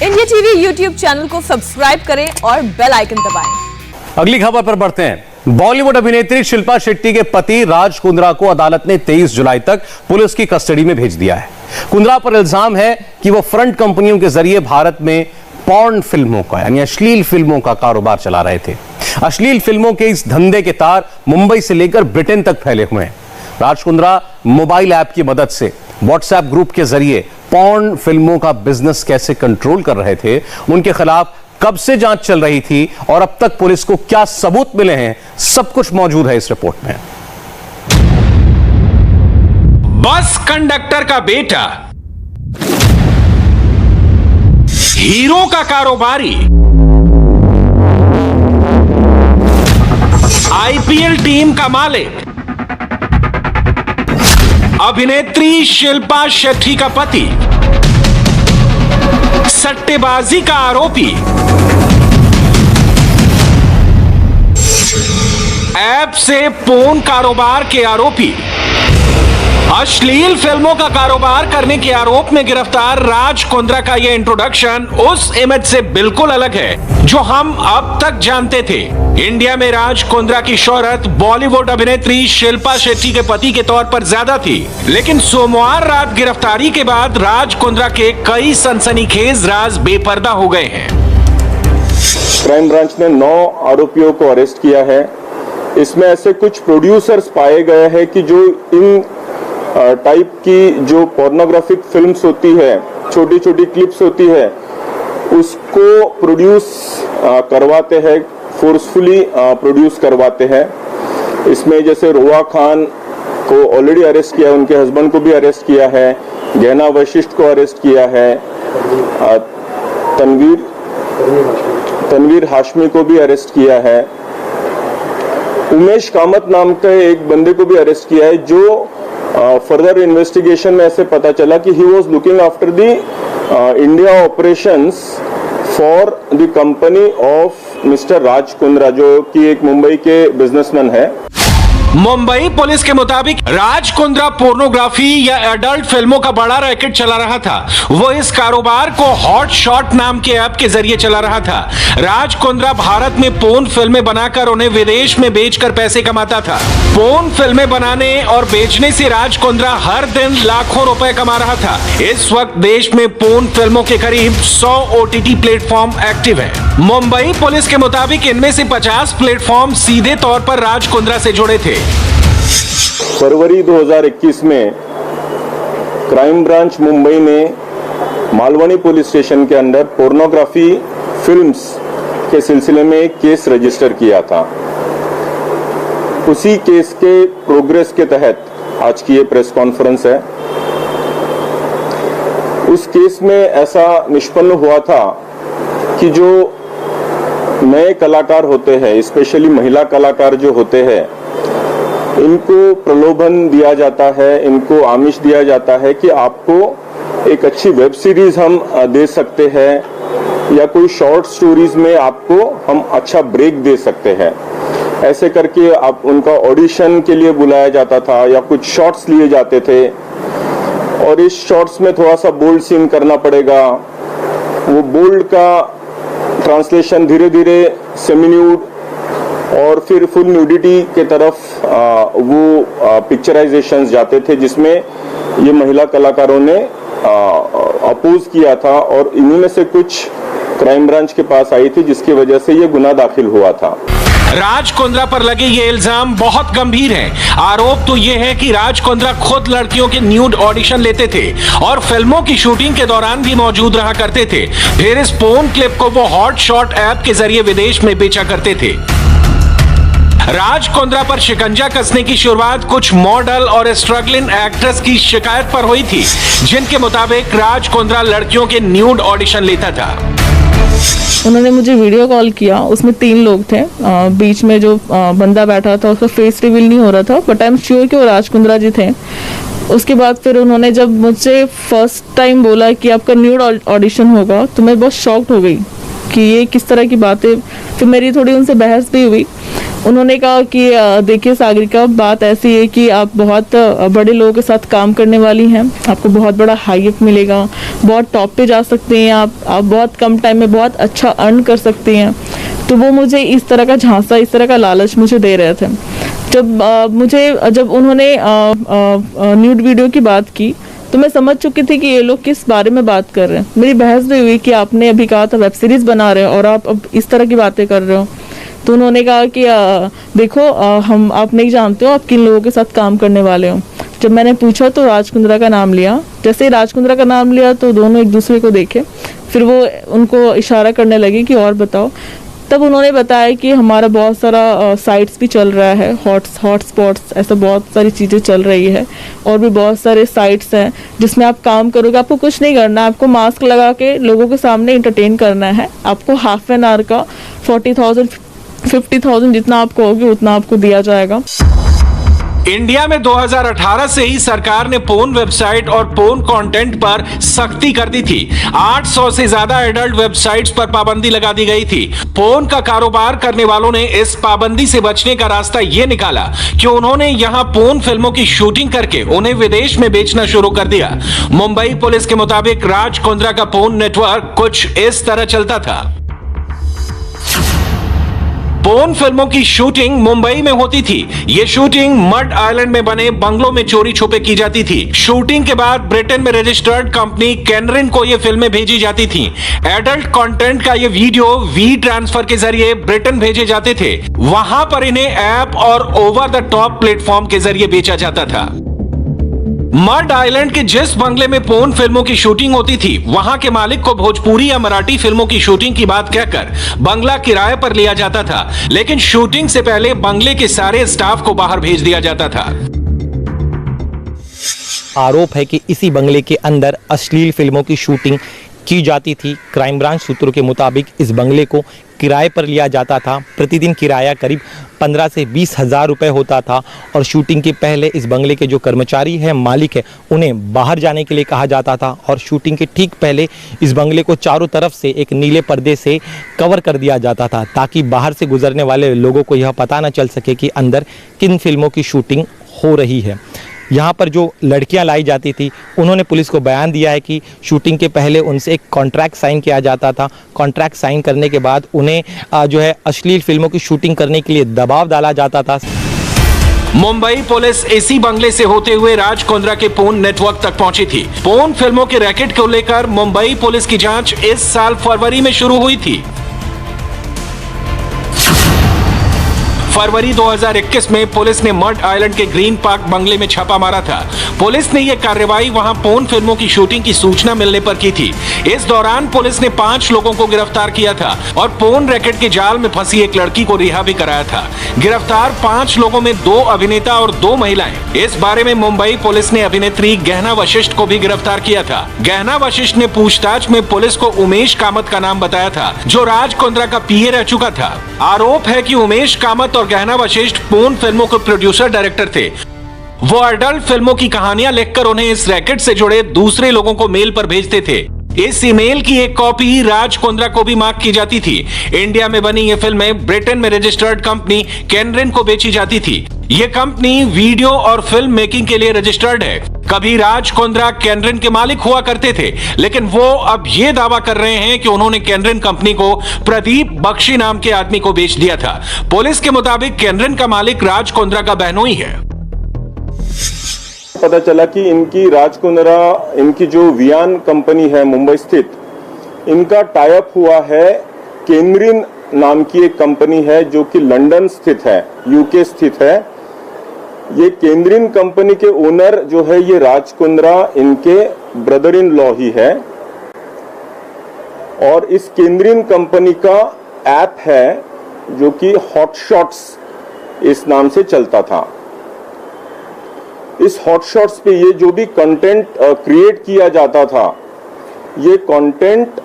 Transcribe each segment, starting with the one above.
India TV YouTube channel को subscribe करें और बेल आइकन दबाएं। अगली खबर पर बढ़ते हैं। बॉलीवुड अभिनेत्री शिल्पा शेट्टी के पति राज कुंद्रा को अदालत ने 23 जुलाई तक पुलिस की कस्टडी में भेज दिया है। कुंद्रा पर इल्जाम है कि वो फ्रंट कंपनियों के जरिए भारत में पॉर्न फिल्मों का यानी अश्लील फिल्मों का कारोबार चला रहे थे। अश्लील फिल्मों के इस धंधे के तार मुंबई से लेकर ब्रिटेन तक फैले हुए हैं। राज कुंद्रा मोबाइल ऐप की मदद से व्हाट्सएप ग्रुप के जरिए पॉर्न फिल्मों का बिजनेस कैसे कंट्रोल कर रहे थे, उनके खिलाफ कब से जांच चल रही थी और अब तक पुलिस को क्या सबूत मिले हैं, सब कुछ मौजूद है इस रिपोर्ट में। बस कंडक्टर का बेटा, हीरो का कारोबारी, आईपीएल टीम का मालिक, अभिनेत्री शिल्पा शेट्टी का पति, सट्टेबाजी का आरोपी, ऐप से पोर्न कारोबार के आरोपी, अश्लील फिल्मों का कारोबार करने के आरोप में गिरफ्तार राज कुंद्रा का यह इंट्रोडक्शन उस इमेज से बिल्कुल अलग है जो हम अब तक जानते थे। इंडिया में राज कुंद्रा की शोहरत बॉलीवुड अभिनेत्री शिल्पा शेट्टी के पति के तौर पर ज्यादा थी, लेकिन सोमवार रात गिरफ्तारी के बाद राज कुंद्रा के कई सनसनीखेज राज बेपर्दा हो गए हैं। क्राइम ब्रांच ने 9 आरोपियों को अरेस्ट किया है। इसमें ऐसे कुछ प्रोड्यूसर्स पाए गए हैं कि जो इन टाइप की जो पोर्नोग्राफिक फिल्म्स होती है, छोटी छोटी क्लिप्स होती है, उसको प्रोड्यूस करवाते हैं, फोर्सफुली प्रोड्यूस करवाते हैं। इसमें जैसे रोआ खान को ऑलरेडी अरेस्ट किया है, उनके हस्बैंड को भी अरेस्ट किया है, गहना वशिष्ठ को अरेस्ट किया है, तनवीर हाशमी को भी अरेस्ट किया है, उमेश कामत नाम के एक बंदे को भी अरेस्ट किया है। जो फर्दर इन्वेस्टिगेशन में ऐसे पता चला कि he was looking after the India operations for the company of mister Raj Kundra, जो कि एक मुंबई के बिजनेसमैन है। मुंबई पुलिस के मुताबिक राज कुंद्रा पोर्नोग्राफी या एडल्ट फिल्मों का बड़ा रैकेट चला रहा था। वो इस कारोबार को हॉट शॉट नाम के ऐप के जरिए चला रहा था। राज कुंद्रा भारत में पोर्न फिल्में बनाकर उन्हें विदेश में बेचकर पैसे कमाता था। पोर्न फिल्में बनाने और बेचने से राज कुंद्रा हर दिन लाखों रुपए कमा रहा था। इस वक्त देश में पोर्न फिल्मों के करीब 100 OTT प्लेटफॉर्म एक्टिव है। मुंबई पुलिस के मुताबिक इनमें से 50 प्लेटफॉर्म सीधे तौर पर राज कुंद्रा से जुड़े थे। फरवरी 2021 में क्राइम ब्रांच मुंबई ने मालवनी पुलिस स्टेशन के अंदर पोर्नोग्राफी फिल्म्स के सिलसिले में एक केस रजिस्टर किया था। उसी केस के प्रोग्रेस के तहत आज की ये प्रेस कॉन्फ्रेंस है। उस केस में ऐसा निष्पन्न हुआ था कि जो नए कलाकार होते हैं, स्पेशली महिला कलाकार जो होते हैं, इनको प्रलोभन दिया जाता है, इनको आमिष दिया जाता है कि आपको एक अच्छी वेब सीरीज हम दे सकते हैं या कोई शॉर्ट स्टोरीज में आपको हम अच्छा ब्रेक दे सकते हैं। ऐसे करके आप उनका ऑडिशन के लिए बुलाया जाता था या कुछ शॉर्ट्स लिए जाते थे और इस शॉर्ट्स में थोड़ा सा बोल्ड सीन करना पड़ेगा। वो बोल्ड का ट्रांसलेशन धीरे धीरे सेमी न्यूड और फिर फुल न्यूडिटी के तरफ वो पिक्चराइजेशंस जाते थे, जिसमें ये महिला कलाकारों ने अपोज किया था और इन्हीं में से कुछ क्राइम ब्रांच के पास आई थी, जिसकी वजह से ये गुनाह दाखिल हुआ था। राज कुंद्रा पर लगे ये इल्जाम बहुत गंभीर है। आरोप तो ये है कि राज कुंद्रा खुद लड़कियों के न्यूड ऑडिशन लेते थे और फिल्मों की शूटिंग के दौरान भी मौजूद रहा करते थे। फिर इस पोर्न क्लिप को वो हॉट शॉट ऐप के जरिए विदेश में बेचा करते थे। राज कुंद्रा पर शिकंजा कसने की शुरुआत कुछ मॉडल और स्ट्रगलिंग एक्ट्रेस की शिकायत पर हुई थी, जिनके मुताबिक राज कुंद्रा लड़कियों के न्यूड ऑडिशन लेता था। उन्होंने मुझे वीडियो कॉल किया, उसमें 3 लोग थे। बीच में जो बंदा बैठा था उसका फेस रिवील नहीं हो रहा था, बट आई एम श्योर कि वो राज कुंद्रा जी थे। उसके बाद फिर उन्होंने जब मुझसे फर्स्ट टाइम बोला कि आपका न्यूड ऑडिशन होगा, तो मैं बहुत शॉक्ड हो गई कि ये किस तरह की बातें। फिर मेरी थोड़ी उनसे बहस भी हुई। उन्होंने कहा कि देखिए सागरिका, बात ऐसी है कि आप बहुत बड़े लोगों के साथ काम करने वाली हैं, आपको बहुत बड़ा हाइप मिलेगा, बहुत टॉप पे जा सकते हैं आप बहुत कम टाइम में बहुत अच्छा अर्न कर सकते हैं। तो वो मुझे इस तरह का झांसा, इस तरह का लालच मुझे दे रहे थे। जब उन्होंने न्यूड वीडियो की बात की तो मैं समझ चुकी थी कि ये लोग किस बारे में बात कर रहे हैं। मेरी बहस भी हुई कि आपने अभी कहा था वेब सीरीज बना रहे हो और आप अब इस तरह की बातें कर रहे हो। तो उन्होंने कहा कि देखो आप नहीं जानते हो आप किन लोगों के साथ काम करने वाले हो। जब मैंने पूछा तो राज कुंद्रा का नाम लिया। जैसे ही राज कुंद्रा का नाम लिया तो दोनों एक दूसरे को देखे, फिर वो उनको इशारा करने लगे कि और बताओ। तब उन्होंने बताया कि हमारा बहुत सारा साइट्स भी चल रहा है, हॉट स्पॉट्स, ऐसा बहुत सारी चीज़ें चल रही है और भी बहुत सारे साइट्स हैं जिसमें आप काम करोगे। आपको कुछ नहीं करना, आपको मास्क लगा के लोगों के सामने इंटरटेन करना है। आपको हाफ एन आवर का 40,000 50,000 जितना आप कहोगे उतना आपको दिया जाएगा। इंडिया में 2018 से ही सरकार ने पोर्न वेबसाइट और पोर्न कंटेंट पर सख्ती कर दी थी। 800 से ज्यादा एडल्ट वेबसाइट्स पर पाबंदी लगा दी गई थी। पोर्न का कारोबार करने वालों ने इस पाबंदी से बचने का रास्ता यह निकाला कि उन्होंने यहां पोर्न फिल्मों की शूटिंग करके उन्हें विदेश में बेचना शुरू कर दिया। मुंबई पुलिस के मुताबिक राज कुंद्रा का पोर्न नेटवर्क कुछ इस तरह चलता था। पोर्न फिल्मों की शूटिंग मुंबई में होती थी। ये शूटिंग मड आइलैंड में बने बंगलों में चोरी छुपे की जाती थी। शूटिंग के बाद ब्रिटेन में रजिस्टर्ड कंपनी कैनरिन को ये फिल्में भेजी जाती थी। एडल्ट कंटेंट का ये वीडियो वी ट्रांसफर के जरिए ब्रिटेन भेजे जाते थे। वहां पर इन्हें ऐप और ओवर द टॉप प्लेटफॉर्म के जरिए बेचा जाता था। मड आइलैंड के जिस बंगले में पोर्न फिल्मों की शूटिंग होती थी, वहां के मालिक को भोजपुरी या मराठी फिल्मों की शूटिंग की बात कहकर बंगला किराए पर लिया जाता था, लेकिन शूटिंग से पहले बंगले के सारे स्टाफ को बाहर भेज दिया जाता था। आरोप है कि इसी बंगले के अंदर अश्लील फिल्मों की शूटिंग की जाती थी। क्राइम ब्रांच सूत्रों के मुताबिक इस बंगले को किराए पर लिया जाता था। प्रतिदिन किराया करीब 15 से 20 हज़ार रुपये होता था और शूटिंग के पहले इस बंगले के जो कर्मचारी हैं, मालिक है, उन्हें बाहर जाने के लिए कहा जाता था और शूटिंग के ठीक पहले इस बंगले को चारों तरफ से एक नीले पर्दे से कवर कर दिया जाता था ताकि बाहर से गुजरने वाले लोगों को यह पता न चल सके कि अंदर किन फिल्मों की शूटिंग हो रही है। यहाँ पर जो लड़कियाँ लाई जाती थी, उन्होंने पुलिस को बयान दिया है कि शूटिंग के पहले उनसे एक कॉन्ट्रैक्ट साइन किया जाता था। कॉन्ट्रैक्ट साइन करने के बाद उन्हें जो है अश्लील फिल्मों की शूटिंग करने के लिए दबाव डाला जाता था। मुंबई पुलिस इसी बंगले से होते हुए राज कुंद्रा के पोर्न नेटवर्क तक पहुंची थी। पोर्न फिल्मों के रैकेट को लेकर मुंबई पुलिस की जांच इस साल फरवरी में शुरू हुई थी। फरवरी 2021 में पुलिस ने मड आइलैंड के ग्रीन पार्क बंगले में छापा मारा था। पुलिस ने यह कार्रवाई वहां पोर्न फिल्मों की शूटिंग की सूचना मिलने पर की थी। इस दौरान पुलिस ने 5 लोगों को गिरफ्तार किया था और पोर्न रैकेट के जाल में फंसी एक लड़की को रिहा भी कराया था। गिरफ्तार 5 लोगों में 2 अभिनेता और 2 महिलाएं। इस बारे में मुंबई पुलिस ने अभिनेत्री गहना वशिष्ठ को भी गिरफ्तार किया था। गहना वशिष्ठ ने पूछताछ में पुलिस को उमेश कामत का नाम बताया था, जो राज कुंद्रा का पीए रह चुका था। आरोप है कि उमेश कामत और गहना वशिष्ठ पोर्न फिल्मों के प्रोड्यूसर डायरेक्टर थे। वो अडल्ट फिल्मों की कहानियां लिखकर उन्हें इस रैकेट से जुड़े दूसरे लोगों को मेल पर भेजते थे। इस ईमेल की एक कॉपी राज कुंद्रा को भी मार्क की जाती थी। इंडिया में बनी ये फिल्में ब्रिटेन में रजिस्टर्ड कंपनी कैनरिन को बेची जाती थी। ये कंपनी वीडियो और फिल्म मेकिंग के लिए रजिस्टर्ड है। कभी राज कुंद्रा कैनरिन के मालिक हुआ करते थे, लेकिन वो अब ये दावा कर रहे हैं कि उन्होंने कैनरिन कंपनी को प्रदीप बख्शी नाम के आदमी को बेच दिया था। पुलिस के मुताबिक कैनरिन का मालिक राज कुंद्रा का बहनोई है। पता चला कि इनकी राज कुंद्रा, इनकी जो वियान कंपनी है मुंबई स्थित, इनका टाई अप हुआ है कैनरिन नाम की एक कंपनी है जो कि लंदन स्थित है, यूके स्थित है। ये कैनरिन कंपनी के ओनर जो है ये राज कुंद्रा इनके ब्रदर इन लॉ ही है और इस कैनरिन कंपनी का ऐप है जो कि हॉट शॉट्स इस नाम से चलता था। इस हॉट शॉट्स पे ये जो भी कंटेंट क्रिएट किया जाता था, ये कंटेंट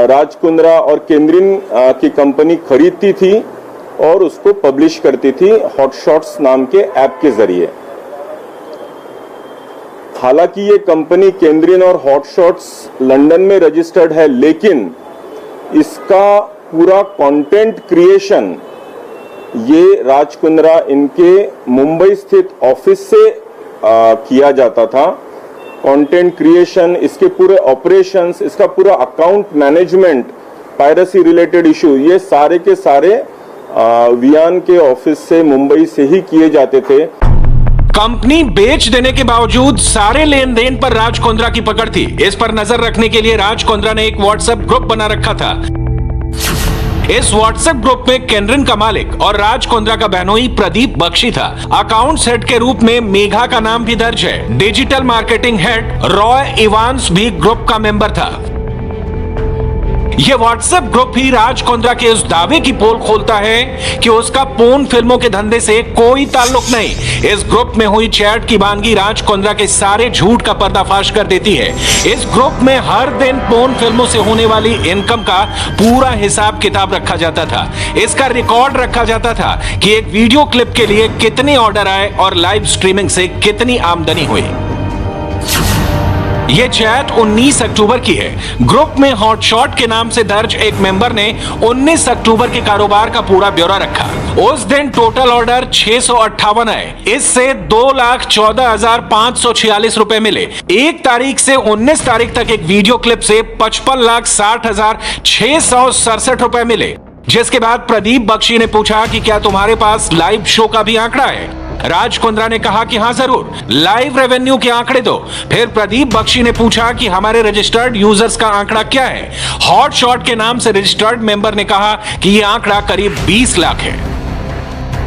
राज कुंद्रा और कैनरिन की कंपनी खरीदती थी और उसको पब्लिश करती थी हॉट शॉट्स नाम के ऐप के जरिए। हालांकि ये कंपनी कैनरिन और हॉट शॉट्स लंदन में रजिस्टर्ड है, लेकिन इसका पूरा कंटेंट क्रिएशन ये राज कुंद्रा इनके मुंबई स्थित ऑफिस से किया जाता था। कंटेंट क्रिएशन, इसके पूरे ऑपरेशंस, इसका पूरा account management, piracy related issue, ये सारे के सारे वियान के ऑफिस से मुंबई से ही किए जाते थे। कंपनी बेच देने के बावजूद सारे लेन देन पर राज कुंद्रा की पकड़ थी। इस पर नजर रखने के लिए राज कुंद्रा ने एक व्हाट्सएप ग्रुप बना रखा था। इस व्हाट्सएप ग्रुप में केनरिन का मालिक और राज कुंद्रा का बहनोई प्रदीप बख्शी था। अकाउंट्स हेड के रूप में मेघा का नाम भी दर्ज है। Digital marketing head Roy Evans भी ग्रुप का मेंबर था। यह व्हाट्सएप ग्रुप ही राज कुंद्रा के उस दावे की पोल खोलता है कि उसका पोर्न फिल्मों के धंधे से कोई ताल्लुक नहीं। इस ग्रुप में हुई चैट की वानगी राज कुंद्रा के सारे झूठ का पर्दाफाश कर देती है। इस ग्रुप में हर दिन पोर्न फिल्मों से होने वाली इनकम का पूरा हिसाब किताब रखा जाता था। इसका रिकॉर्ड रखा जाता था कि एक वीडियो क्लिप के लिए कितने ऑर्डर आए और लाइव स्ट्रीमिंग से कितनी आमदनी हुई। यह चैट 19 अक्टूबर की है। ग्रुप में हॉटशॉट के नाम से दर्ज एक मेंबर ने 19 अक्टूबर के कारोबार का पूरा ब्यौरा रखा। उस दिन टोटल ऑर्डर 658 आए। इससे 2,14,546 रुपए मिले। 1 तारीख से 19 तारीख तक एक वीडियो क्लिप से 55,60,667 रुपए मिले। जिसके बाद प्रदीप बख्शी ने पूछा कि क्या तुम्हारे पास लाइव शो का भी आंकड़ा है? राज कुंद्रा ने कहा कि हां जरूर, लाइव रेवेन्यू के आंकड़े दो। फिर प्रदीप बख्शी ने पूछा कि हमारे रजिस्टर्ड यूजर्स का आंकड़ा क्या है? हॉटशॉट के नाम से रजिस्टर्ड मेंबर ने कहा कि यह आंकड़ा करीब 20 लाख है।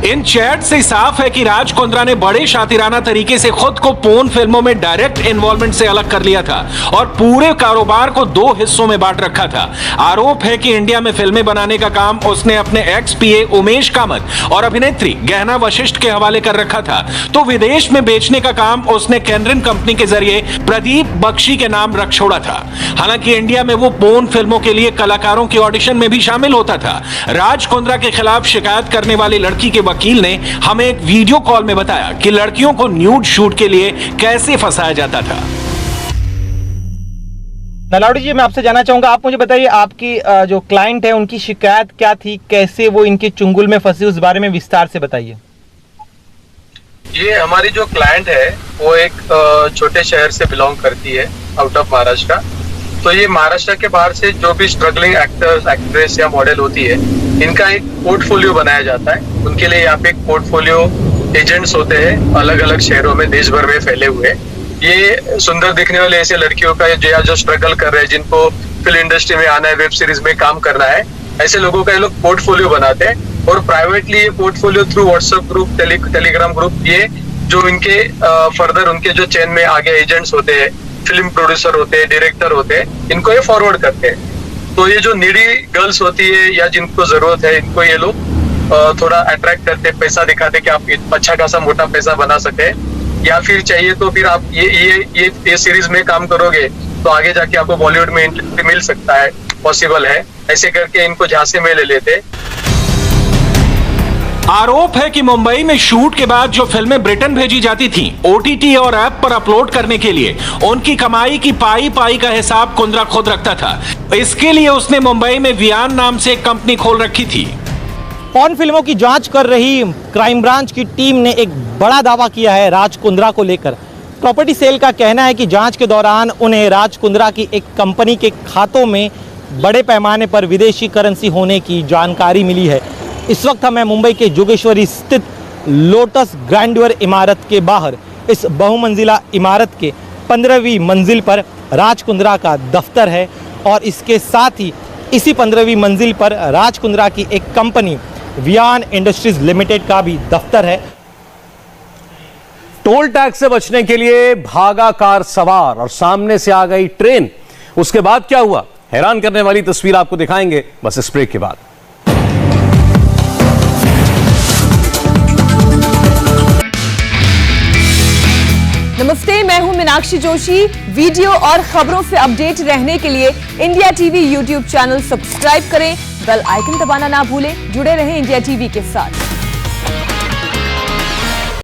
इन चैट से साफ है कि राज कुंद्रा ने बड़े शातिराना तरीके से खुद को पोर्न फिल्मों में डायरेक्ट इन्वॉल्वमेंट से अलग कर लिया था और पूरे कारोबार को 2 हिस्सों में बांट रखा था। आरोप है कि इंडिया में फिल्में बनाने का काम उसने अपने एक्स पीए उमेश कामत और अभिनेत्री गहना वशिष्ठ के हवाले कर रखा था, तो विदेश में बेचने का काम उसने केनरिन कंपनी के जरिए प्रदीप बख्शी के नाम रख छोड़ा था। हालांकि इंडिया में वो पोर्न फिल्मों के लिए कलाकारों के ऑडिशन में भी शामिल होता था। राज कुंद्रा के खिलाफ शिकायत करने वाली लड़की के वकील ने हमें एक वीडियो कॉल में बताया कि लड़कियों को न्यूड शूट के लिए कैसे फंसाया जाता था। नलावड़ी जी, मैं आपसे जानना चाहूंगा, आप मुझे बताइए आपकी जो क्लाइंट है उनकी शिकायत क्या थी, कैसे वो इनके चुंगल में फंसी, उस बारे में विस्तार से बताइए। ये हमारी जो क्लाइंट है वो एक छोटे शहर से बिलोंग करती है, आउट ऑफ महाराष्ट्र। तो ये महाराष्ट्र के बाहर से जो भी स्ट्रगलिंग एक्टर्स, एक्ट्रेस या मॉडल होती है, इनका एक पोर्टफोलियो बनाया जाता है। उनके लिए यहाँ पे एक पोर्टफोलियो एजेंट्स होते हैं, अलग अलग शहरों में देश भर में फैले हुए। ये सुंदर दिखने वाले ऐसे लड़कियों का जो स्ट्रगल कर रहे हैं, जिनको फिल्म इंडस्ट्री में आना है, वेब सीरीज में काम करना है, ऐसे लोगों का ये लोग पोर्टफोलियो बनाते हैं और प्राइवेटली ये portfolio through WhatsApp group, Telegram group, ये जो इनके फर्दर उनके जो चेन में आगे एजेंट्स होते हैं, फिल्म प्रोड्यूसर होते हैं, डायरेक्टर होते हैं, इनको ये फॉरवर्ड करते हैं। तो ये जो नीडी गर्ल्स होती है या जिनको जरूरत है, इनको ये लोग थोड़ा अट्रैक्ट करते, पैसा दिखाते कि आप अच्छा खासा मोटा पैसा बना सके, या फिर चाहिए तो फिर आप ये सीरीज में काम करोगे तो आगे जाके आपको बॉलीवुड में एंट्री मिल सकता है, पॉसिबल है। ऐसे करके इनको झांसे में ले लेते। आरोप है कि मुंबई में शूट के बाद जो फिल्में ब्रिटेन भेजी जाती थीं, ओटीटी और ऐप पर अपलोड करने के लिए, उनकी कमाई की पाई का हिसाब कुंद्रा खुद रखता था। इसके लिए उसने मुंबई में वियान नाम से एक कंपनी खोल रखी थी। पोर्न फिल्मों की जांच कर रही क्राइम ब्रांच की टीम ने एक बड़ा दावा किया है राज कुंद्रा को लेकर। प्रॉपर्टी सेल का कहना है कि जांच के दौरान उन्हें राज कुंद्रा की एक कंपनी के खातों में बड़े पैमाने पर विदेशी करेंसी होने की जानकारी मिली है। इस वक्त हमें मुंबई के जोगेश्वरी स्थित लोटस ग्रैंडवर इमारत के बाहर, इस बहुमंजिला इमारत के 15वीं मंजिल पर राज कुंद्रा का दफ्तर है और इसके साथ ही इसी 15वीं मंजिल पर राज कुंद्रा की एक कंपनी वियान इंडस्ट्रीज लिमिटेड का भी दफ्तर है। टोल टैक्स से बचने के लिए भागा कार सवार और सामने से आ गई ट्रेन। उसके बाद क्या हुआ, हैरान करने वाली तस्वीर आपको दिखाएंगे बस इस ब्रेक के बाद। नमस्ते, मैं हूं मीनाक्षी जोशी। वीडियो और खबरों से अपडेट रहने के लिए India TV YouTube channel subscribe करें, बेल आइकन दबाना ना भूलें। जुड़े रहें इंडिया टीवी के साथ।